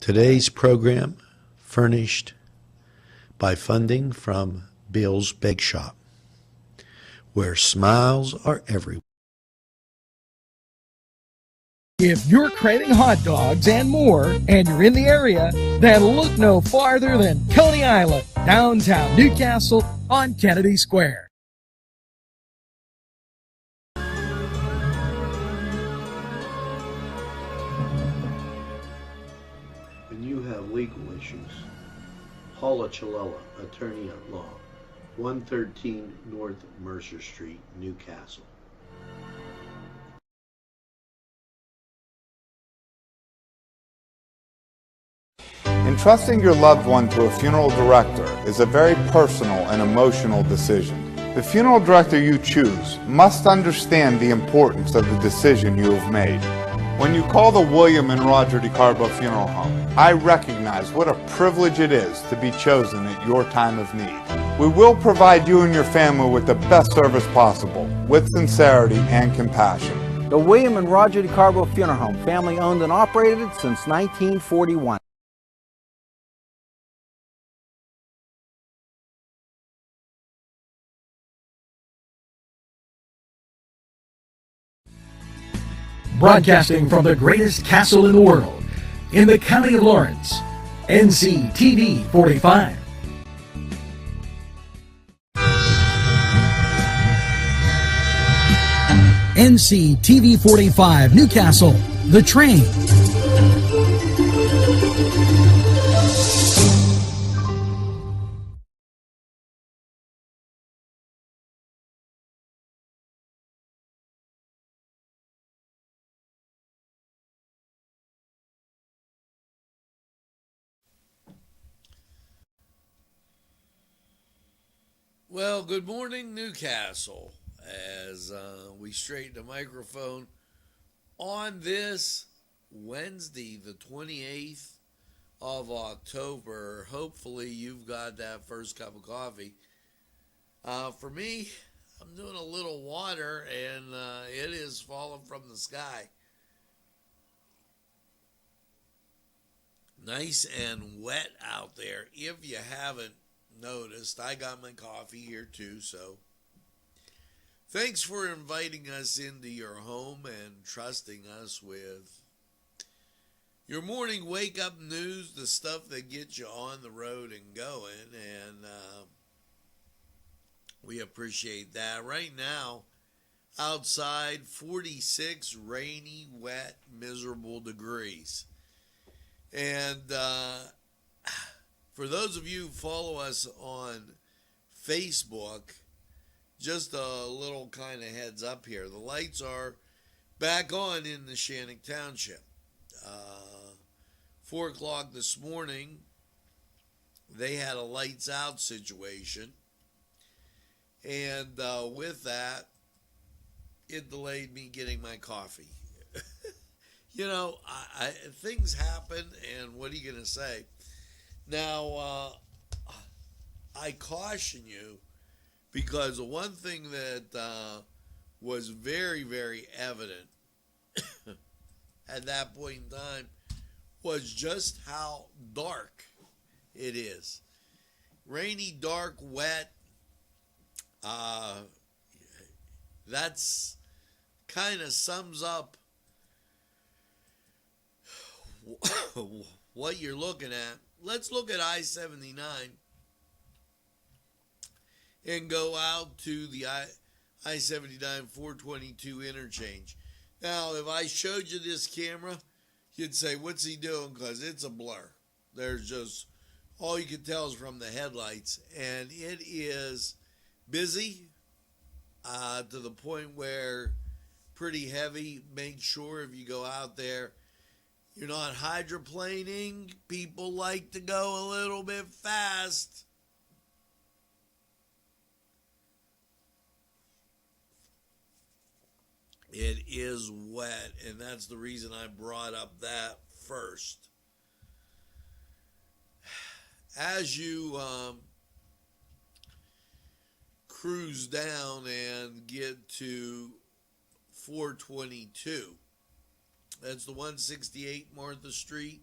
Today's program furnished by funding from Bill's Bake Shop, where smiles are everywhere. If you're craving hot dogs and more, and you're in the area, then look no farther than Coney Island, downtown Newcastle on Kennedy Square. When you have legal issues, Paula Chilella, attorney at law, 113 North Mercer Street, Newcastle. Entrusting your loved one to a funeral director is a very personal and emotional decision. The funeral director you choose must understand the importance of the decision you have made. When you call the William and Roger DeCarbo Funeral Home, I recognize what a privilege it is to be chosen at your time of need. We will provide you and your family with the best service possible, with sincerity and compassion. The William and Roger DeCarbo Funeral Home, family owned and operated since 1941. Broadcasting from the greatest castle in the world, in the county of Lawrence, Nctv45. Nctv45 Newcastle, The Train. Well, good morning, Newcastle, as we straighten the microphone on this Wednesday, the 28th of October. Hopefully, you've got that first cup of coffee. For me, I'm doing a little water, and it is falling from the sky. Nice and wet out there. If you haven't noticed, I got my coffee here too, so thanks for inviting us into your home and trusting us with your morning wake up news, the stuff that gets you on the road and going, and we appreciate that. Right now, outside 46 rainy, wet, miserable degrees, and for those of you who follow us on Facebook, just a little kind of heads up here. The lights are back on in the Shannick Township. 4 o'clock this morning, they had a lights out situation. And with that, it delayed me getting my coffee. You know, things happen, and what are you going to say? Now, I caution you, because the one thing that was very, very evident at that point in time was just how dark it is. Rainy, dark, wet. That's kind of sums up what you're looking at. Let's look at I-79 and go out to the I-79 422 interchange. Now, if I showed you this camera, you'd say, what's he doing? Because it's a blur. There's just, all you can tell is from the headlights. And it is busy to the point where pretty heavy. Make sure if you go out there, you're not hydroplaning. People like to go a little bit fast. It is wet, and that's the reason I brought up that first. As you cruise down and get to 422, that's the 168 Martha Street.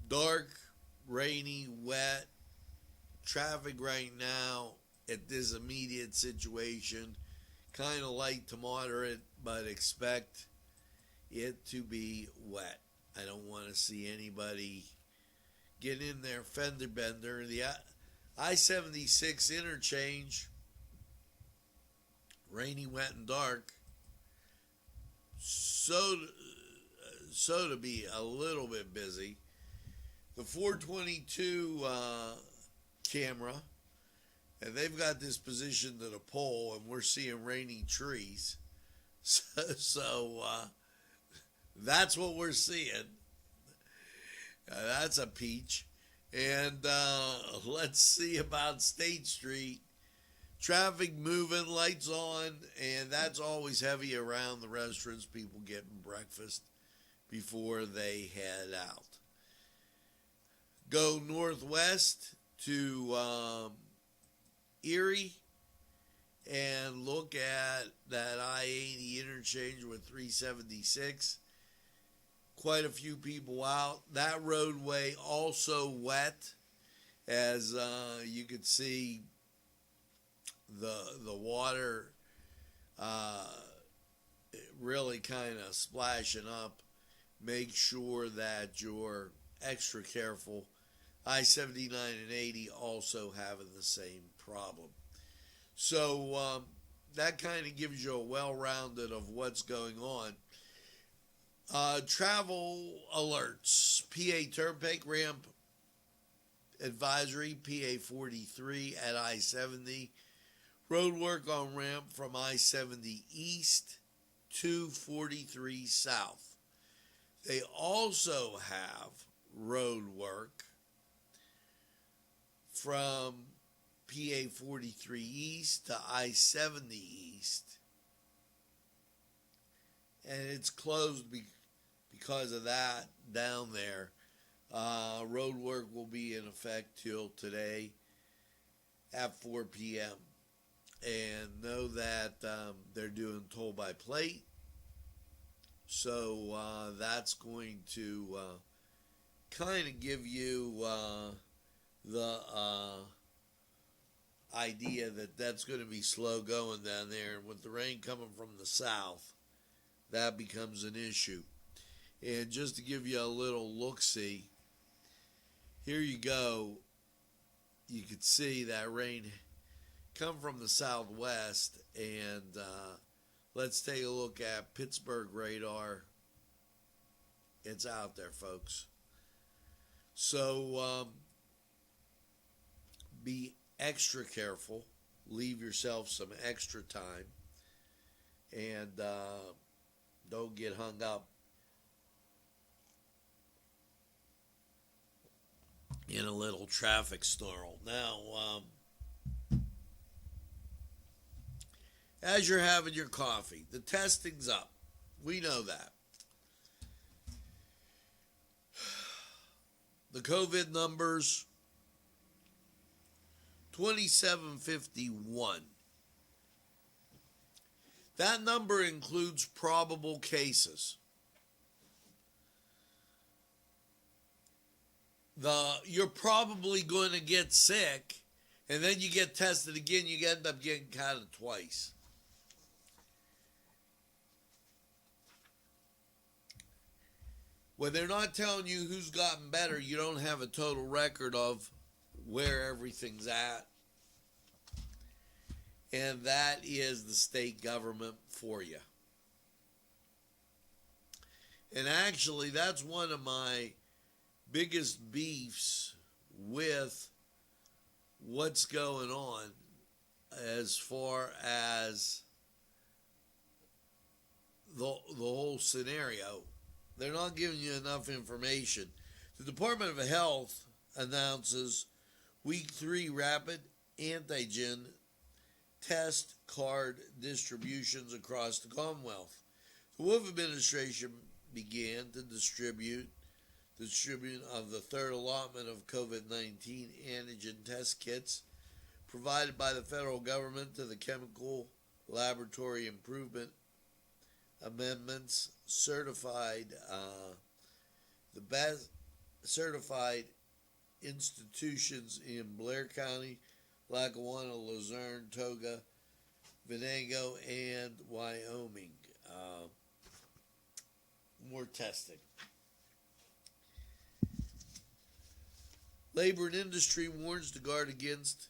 Dark, rainy, wet, traffic right now at this immediate situation, kind of light to moderate, but expect it to be wet. I don't want to see anybody get in their fender bender. The I-76 interchange, rainy, wet, and dark, so to be a little bit busy. The 422 camera, and they've got this positioned at a pole, and we're seeing raining trees. So that's what we're seeing. That's a peach. And let's see about State Street. Traffic moving, lights on, and that's always heavy around the restaurants, people getting breakfast before they head out. Go northwest to Erie and look at that I-80 interchange with 376. Quite a few people out. That roadway also wet, as you could see the water really kind of splashing up. Make sure that you're extra careful. I-79 and 80 also having the same problem. So that kind of gives you a well-rounded of what's going on. Travel alerts. PA Turnpike ramp advisory, PA 43 at I-70. Road work on ramp from I-70 east to 43 south. They also have road work from PA 43 east to I-70 east. And it's closed because of that down there. Road work will be in effect till today at 4 p.m. And know that they're doing toll by plate. So that's going to kind of give you the idea that that's going to be slow going down there. And with the rain coming from the south, that becomes an issue. And just to give you a little look-see, here you go. You could see that rain come from the southwest, and let's take a look at Pittsburgh radar. It's out there, folks. So be extra careful. Leave yourself some extra time, and don't get hung up in a little traffic snarl. Now, as you're having your coffee, the testing's up. We know that. The COVID numbers, 2751. That number includes probable cases. You're probably going to get sick, and then you get tested again, you end up getting counted twice. When they're not telling you who's gotten better, you don't have a total record of where everything's at. And that is the state government for you. And actually, that's one of my biggest beefs with what's going on as far as the whole scenario. They're not giving you enough information. The Department of Health announces week 3 rapid antigen test card distributions across the Commonwealth. The Wolf administration began to distribute of the third allotment of COVID-19 antigen test kits provided by the federal government to the Chemical Laboratory Improvement Amendments certified the certified institutions in Blair County, Lackawanna, Luzerne, Toga, Venango, and Wyoming. More testing. Labor and Industry warns to guard against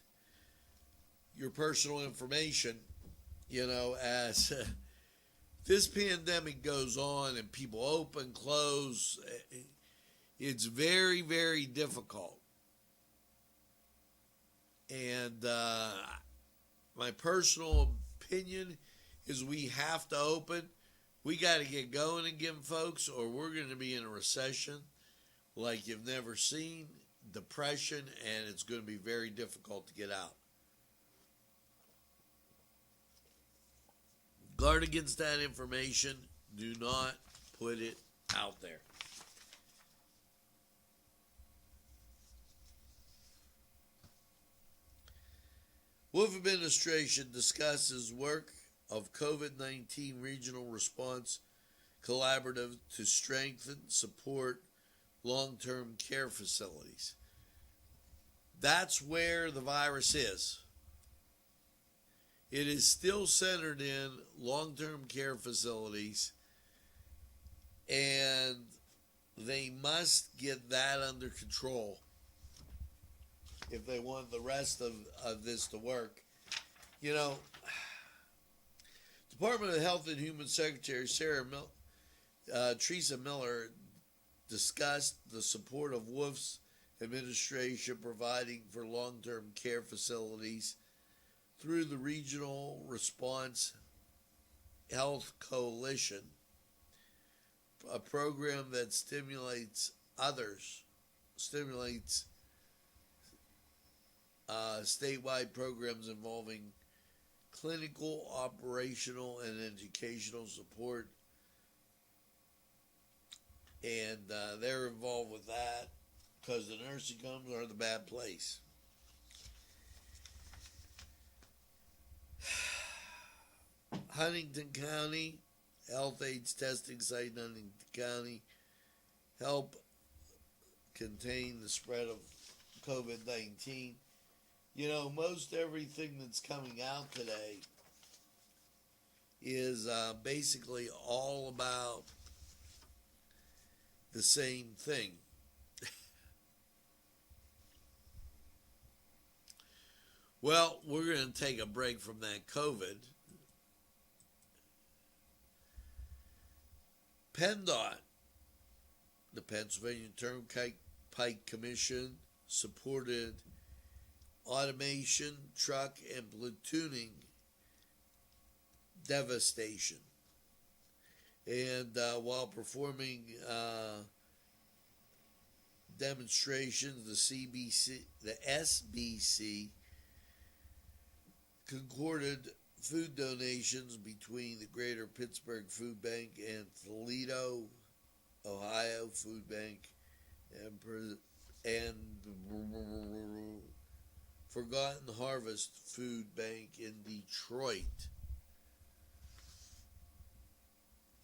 your personal information, as this pandemic goes on and people open, close. It's very, very difficult. And my personal opinion is we have to open. We got to get going again, folks, or we're going to be in a recession like you've never seen, depression, and it's going to be very difficult to get out. Guard against that information. Do not put it out there. Wolf administration discusses work of COVID-19 regional response collaborative to strengthen, support long-term care facilities. That's where the virus is. It is still centered in long-term care facilities, and they must get that under control if they want the rest of this to work. Department of Health and Human Secretary Teresa Miller discussed the support of Wolf's administration providing for long-term care facilities through the Regional Response Health Coalition, a program that stimulates statewide programs involving clinical, operational, and educational support. And they're involved with that because the nursing homes are the bad place. Huntington County, health aids testing site in Huntington County help contain the spread of COVID-19. Most everything that's coming out today is basically all about the same thing. Well, we're going to take a break from that COVID. PennDOT, the Pennsylvania Turnpike Commission, supported automation, truck, and platooning devastation. And while performing demonstrations, the SBC concorded food donations between the Greater Pittsburgh Food Bank and Toledo, Ohio Food Bank, and Forgotten Harvest Food Bank in Detroit.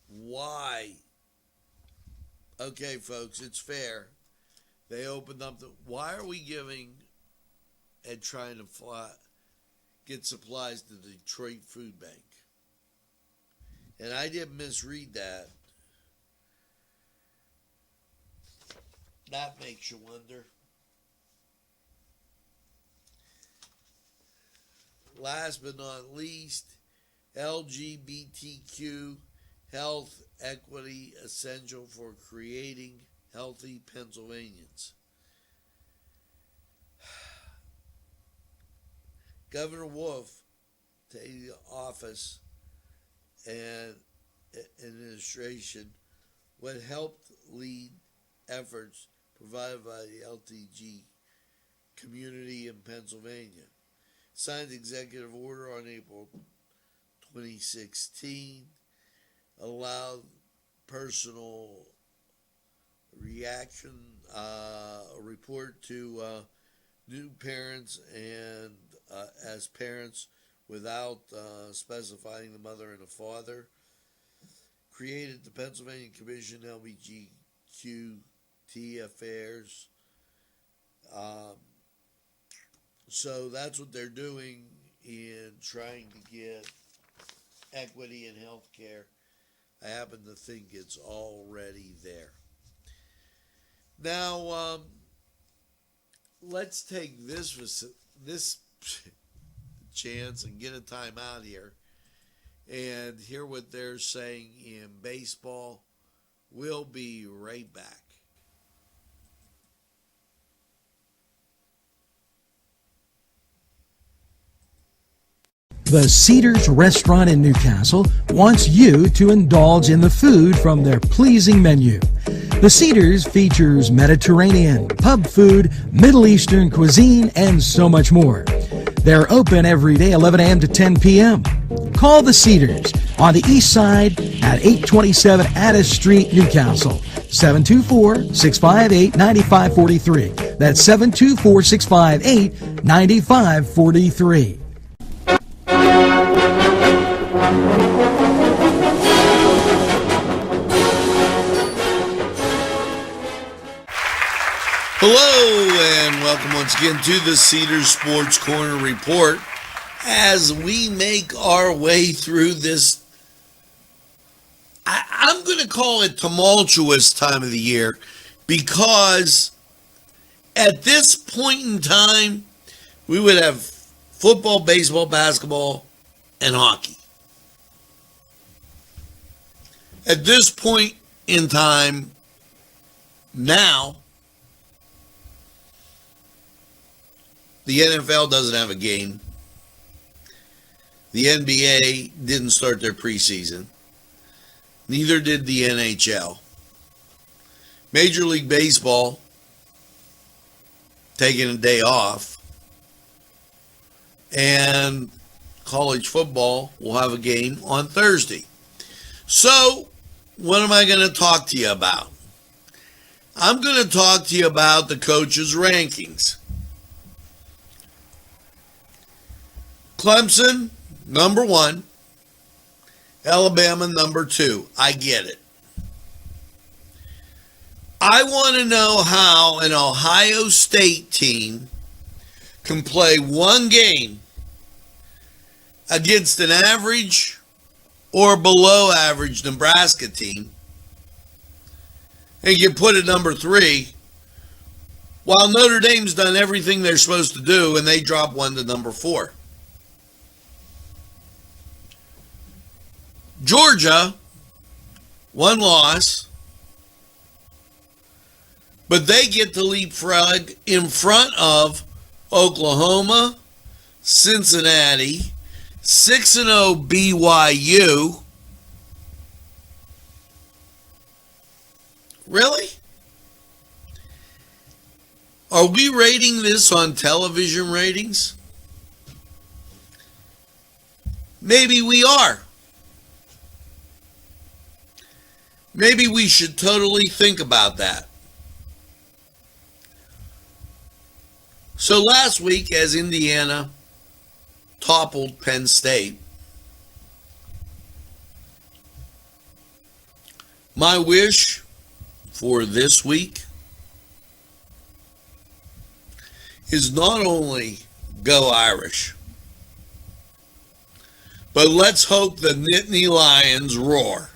Why? Okay, folks, it's fair. They opened up why are we giving and trying to get supplies to the Detroit Food Bank? And I didn't misread that. That makes you wonder. Last but not least, LGBTQ health equity essential for creating healthy Pennsylvanians. Governor Wolf taking office and administration what helped lead efforts provided by the LTG community in Pennsylvania. Signed executive order on April 2016, allowed personal reaction report to new parents and as parents without specifying the mother and the father. Created the Pennsylvania Commission LGBTQ affairs. So that's what they're doing in trying to get equity in healthcare. I happen to think it's already there. Now, let's take this chance and get a time out here and hear what they're saying in baseball. We'll be right back. The Cedars Restaurant in Newcastle wants you to indulge in the food from their pleasing menu. The Cedars features Mediterranean, pub food, Middle Eastern cuisine, and so much more. They're open every day, 11 a.m. to 10 p.m. Call the Cedars on the east side at 827 Addis Street, Newcastle. 724-658-9543. That's 724-658-9543. Hello and welcome once again to the Cedars Sports Corner Report as we make our way through this, I'm going to call it tumultuous time of the year, because at this point in time we would have football, baseball, basketball, and hockey. At this point in time now, the NFL doesn't have a game. The NBA didn't start their preseason. Neither did the NHL. Major League Baseball taking a day off. And college football will have a game on Thursday. So, what am I going to talk to you about? I'm going to talk to you about the coaches' rankings. Clemson, number 1. Alabama, number 2. I get it. I want to know how an Ohio State team can play one game against an average or below average Nebraska team and get put at number 3 while Notre Dame's done everything they're supposed to do and they drop one to number 4. Georgia, 1 loss, but they get to leapfrog in front of Oklahoma, Cincinnati, 6-0 BYU. Really? Are we rating this on television ratings? Maybe we are. Maybe we should totally think about that. So last week, as Indiana toppled Penn State, my wish for this week is not only go Irish, but let's hope the Nittany Lions roar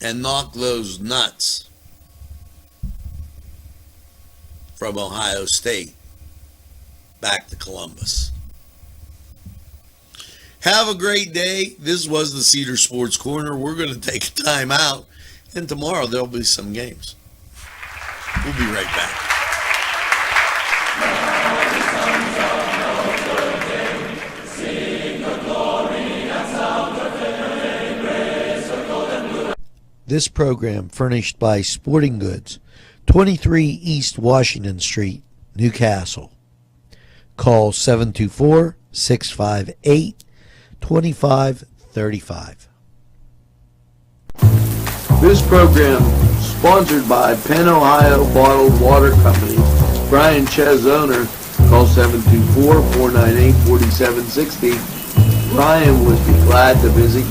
and knock those nuts from Ohio State back to Columbus. Have a great day. This was the Cedar Sports Corner. We're going to take a time out, and tomorrow there'll be some games. We'll be right back. This program furnished by Sporting Goods, 23 East Washington Street, Newcastle. Call 724-658-2535. This program sponsored by Penn Ohio Bottled Water Company. Brian Ches, owner. Call 724-498-4760. Brian would be glad to visit.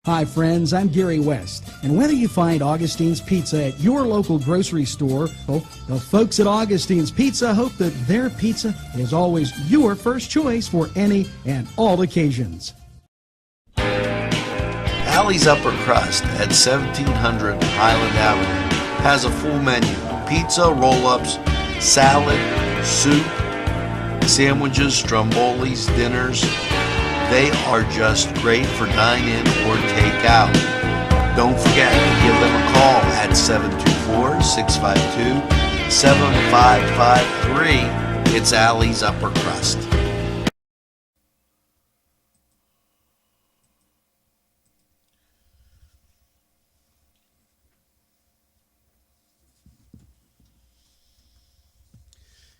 Hi friends, I'm Gary West, and whether you find Augustine's Pizza at your local grocery store, well, the folks at Augustine's Pizza hope that their pizza is always your first choice for any and all occasions. Allie's Upper Crust at 1700 Highland Avenue has a full menu: pizza, roll-ups, salad, soup, sandwiches, strombolis, dinners. They are just great for dine-in or take-out. Don't forget to give them a call at 724-652-7553. It's Allie's Upper Crust.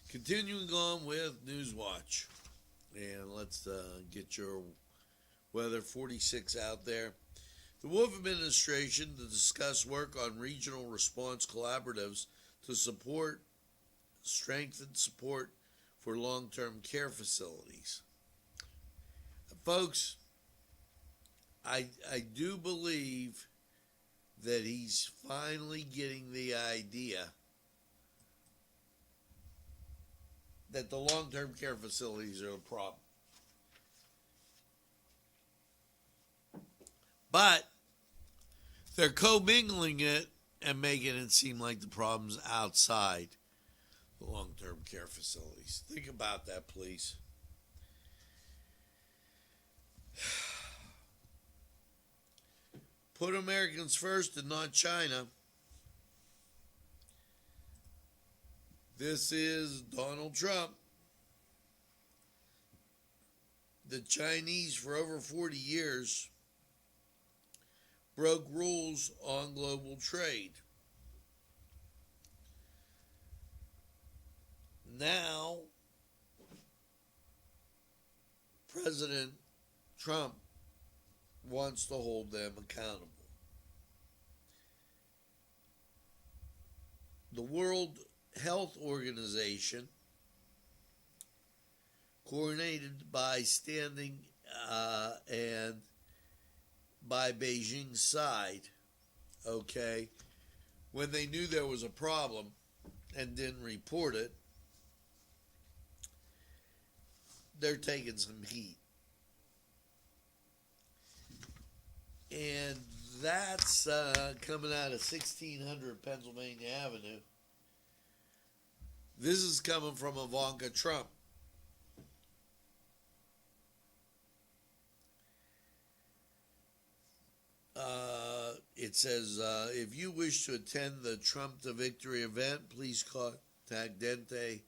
Continuing on with Newswatch. And let's get your weather 46 out there. The Wolf administration to discuss work on regional response collaboratives to strengthen support for long-term care facilities. Folks, I do believe that he's finally getting the idea that the long-term care facilities are a problem. But they're commingling it and making it seem like the problem's outside the long-term care facilities. Think about that, please. Put Americans first and not China. This is Donald Trump. The Chinese, for over 40 years, broke rules on global trade. Now, President Trump wants to hold them accountable. The World Health Organization, coordinated by standing and by Beijing's side, okay, when they knew there was a problem and didn't report it, they're taking some heat. And that's coming out of 1600 Pennsylvania Avenue. This is coming from Ivanka Trump. It says, if you wish to attend the Trump to Victory event, please contact Dente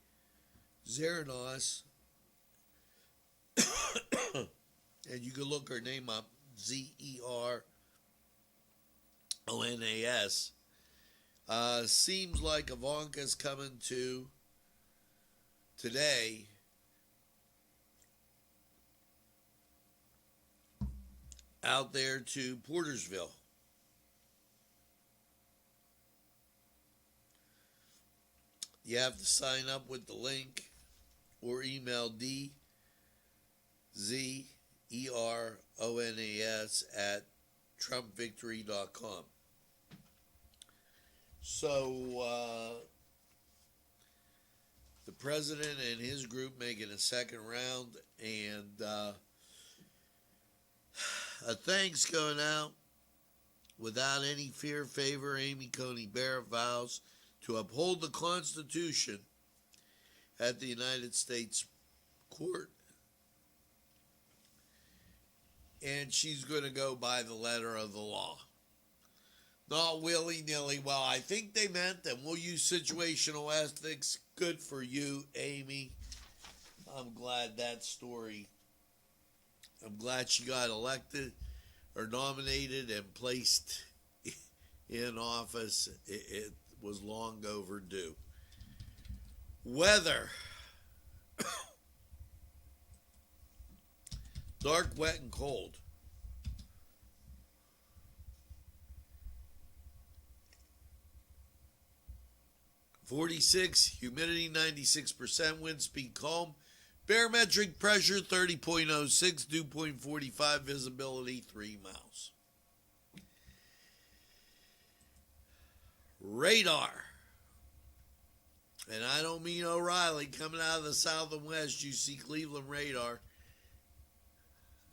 Zeranos. And you can look her name up, Zeronas. Seems like Ivanka's coming to today out there to Portersville. You have to sign up with the link or email DZERONAS@TrumpVictory.com. So, the president and his group making a second round, and a thanks going out without any fear, favor. Amy Coney Barrett vows to uphold the Constitution at the United States Court. And she's going to go by the letter of the law. Not willy-nilly. Well, I think they meant that we'll use situational ethics. Good for you, Amy. I'm glad she got elected or nominated and placed in office. It was long overdue. Weather. Dark, wet, and cold. (46) Humidity 96%. Wind speed calm. Barometric pressure 30.06. Dew point 45. Visibility 3 miles. radar. And I don't mean O'Reilly coming out of the south and west. You see Cleveland radar.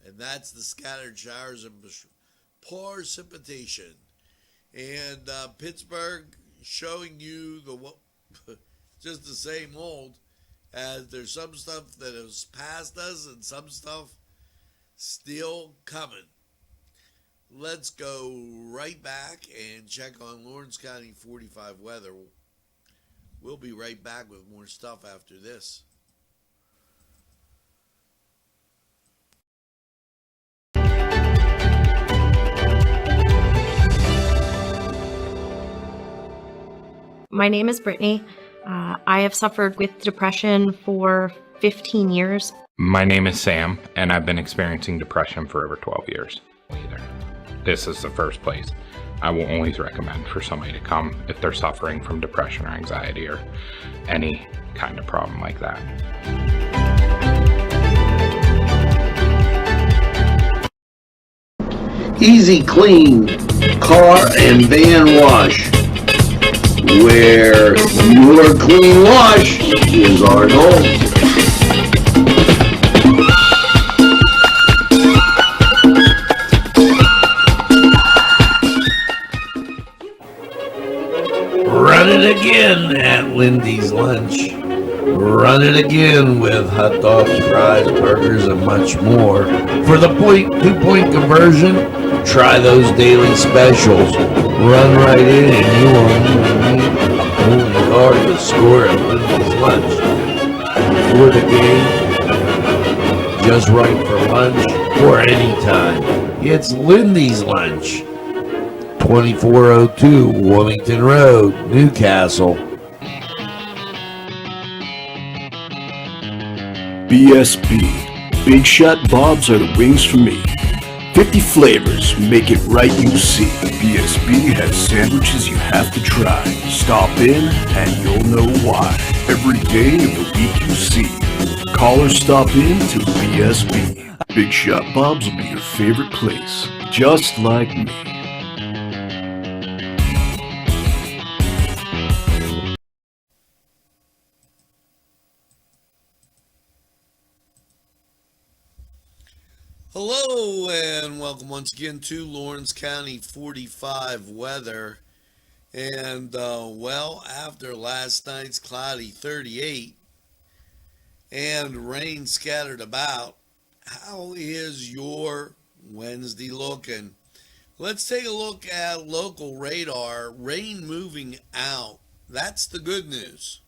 And that's the scattered showers and precipitation. And Pittsburgh showing you just the same old, as there's some stuff that has passed us and some stuff still coming. Let's go right back and check on Lawrence County 45 weather. We'll be right back with more stuff after this. My name is Brittany. I have suffered with depression for 15 years. My name is Sam, and I've been experiencing depression for over 12 years. This is the first place I will always recommend for somebody to come if they're suffering from depression or anxiety or any kind of problem like that. Easy Clean Car and Van Wash, where your clean wash is our goal. Run it again at Lindy's Lunch. Run it again with hot dogs, fries, burgers, and much more. For the 2-point conversion, try those daily specials. Run right in and you won't even need a holy card to score at Lindy's Lunch. For the game, just right for lunch or anytime. It's Lindy's Lunch. 2402 Wilmington Road, Newcastle. BSB. Big Shot Bobs are the wings for me. 50 flavors, make it right, you see. BSB has sandwiches you have to try. Stop in and you'll know why. Every day of the week you see. Call or stop in to BSB. Big Shot Bobs will be your favorite place, just like me. Hello and welcome once again to Lawrence County 45 weather. And after last night's cloudy 38 and rain scattered about, how is your Wednesday looking? Let's take a look at local radar. Rain moving out. That's the good news.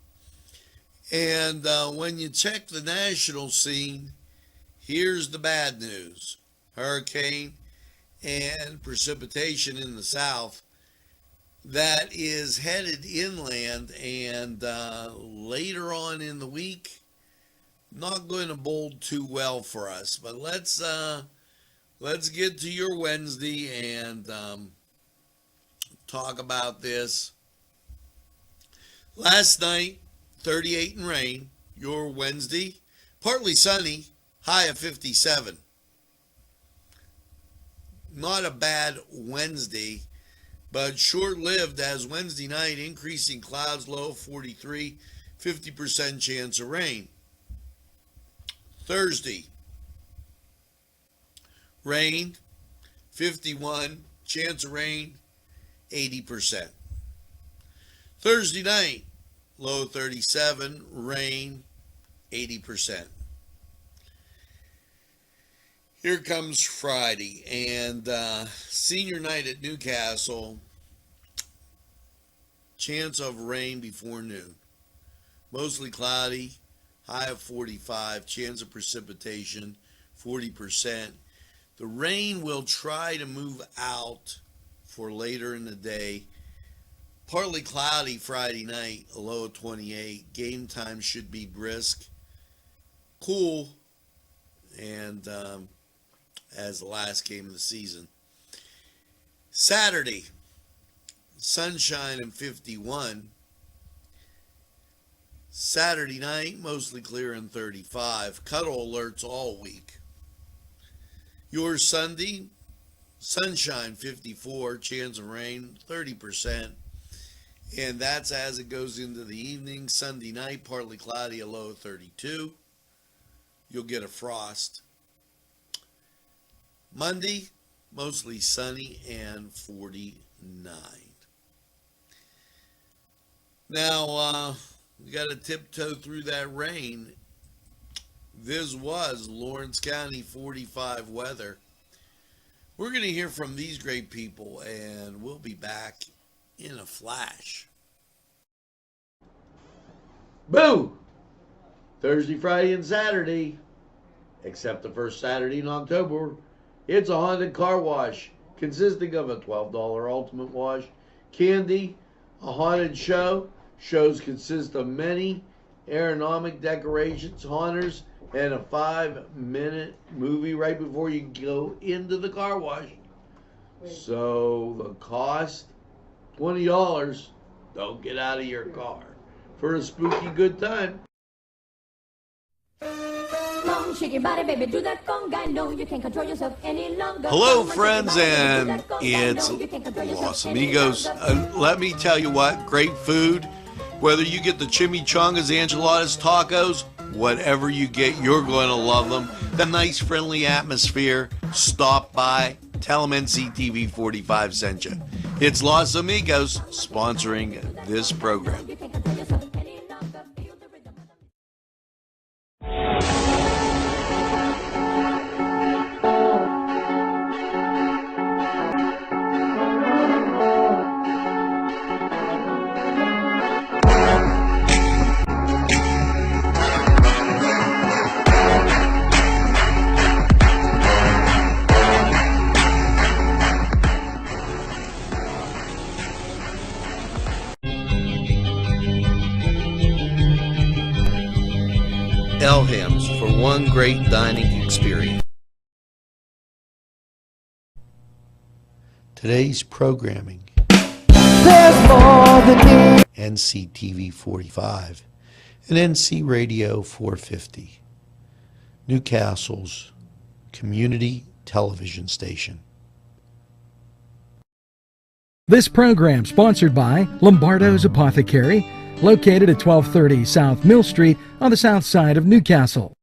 And when you check the national scene, here's the bad news. Hurricane and precipitation in the south that is headed inland, and later on in the week, not going to bode too well for us. But let's get to your Wednesday and talk about this. Last night, 38 and rain. Your Wednesday, partly sunny. High of 57. Not a bad Wednesday, but short-lived as Wednesday night, increasing clouds, low of 43, 50% chance of rain. Thursday, rain, 51, chance of rain, 80%. Thursday night, low 37, rain, 80%. Here comes Friday, and senior night at Newcastle, chance of rain before noon. Mostly cloudy, high of 45, chance of precipitation, 40%. The rain will try to move out for later in the day. Partly cloudy Friday night, a low of 28. Game time should be brisk, cool, and as the last game of the season. Saturday, sunshine and 51. Saturday night, mostly clear and 35. Cuddle alerts all week. Your Sunday, sunshine 54, chance of rain 30%. And that's as it goes into the evening. Sunday night, partly cloudy, a low of 32. You'll get a frost. Monday, mostly sunny and 49. Now, we got to tiptoe through that rain. This was Lawrence County 45 weather. We're going to hear from these great people, and we'll be back in a flash. Boo! Thursday, Friday, and Saturday, except the first Saturday in October, it's a haunted car wash consisting of a $12 ultimate wash, candy, a haunted show. Shows consist of many aeronomic decorations, haunters, and a 5-minute movie right before you go into the car wash. So the cost, $20. Don't get out of your car for a spooky good time. Hello, friends, and it's Los Amigos. Let me tell you what, great food. Whether you get the chimichangas, enchiladas, tacos, whatever you get, you're going to love them. The nice, friendly atmosphere. Stop by. Tell them NCTV45 sent you. It's Los Amigos sponsoring this program. Elham's for one great dining experience. Today's programming. NCTV45 and NC Radio 450, Newcastle's community television station. This program sponsored by Lombardo's Apothecary, located at 1230 South Mill Street on the south side of Newcastle.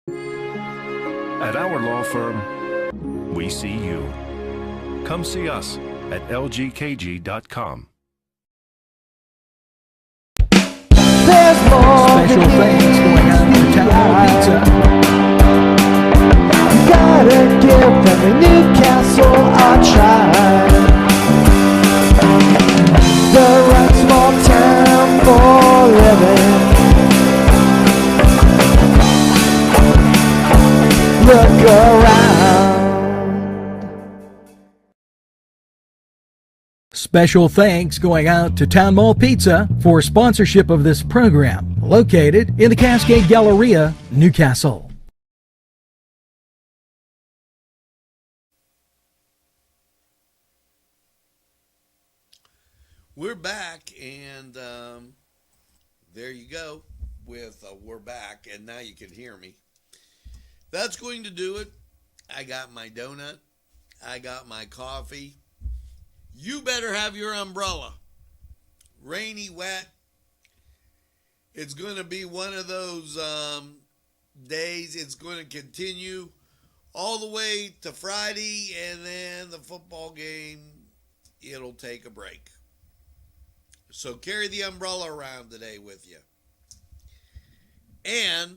At our law firm, we see you. Come see us at lgkg.com. Special thanks going out to Town Hall Pizza. Gotta give them in Newcastle a try. They're a small town for living. Look around. Special thanks going out to Town Mall Pizza for sponsorship of this program, located in the Cascade Galleria, Newcastle. We're back, and there you go with we're back, and now you can hear me. That's going to do it. I got my donut. I got my coffee. You better have your umbrella. Rainy, wet. It's going to be one of those days. It's going to continue all the way to Friday, and then the football game, it'll take a break. So carry the umbrella around today with you. And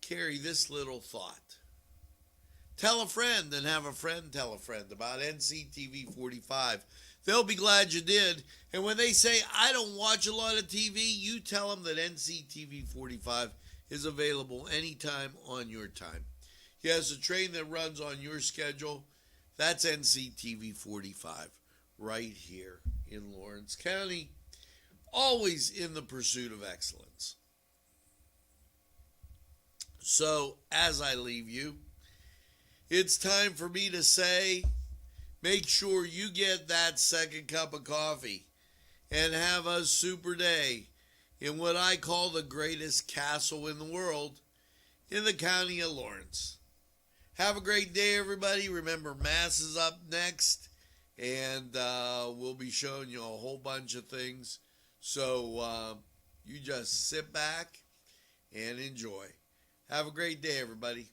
carry this little thought. Tell a friend and have a friend tell a friend about NCTV45. They'll be glad you did. And when they say, I don't watch a lot of TV, you tell them that NCTV45 is available anytime on your time. Yes, a train that runs on your schedule, that's NCTV45 right here in Lawrence County, always in the pursuit of excellence. So, as I leave you, it's time for me to say, make sure you get that second cup of coffee and have a super day in what I call the greatest castle in the world, in the county of Lawrence. Have a great day, everybody. Remember, Mass is up next, and we'll be showing you a whole bunch of things. So you just sit back and enjoy. Have a great day, everybody.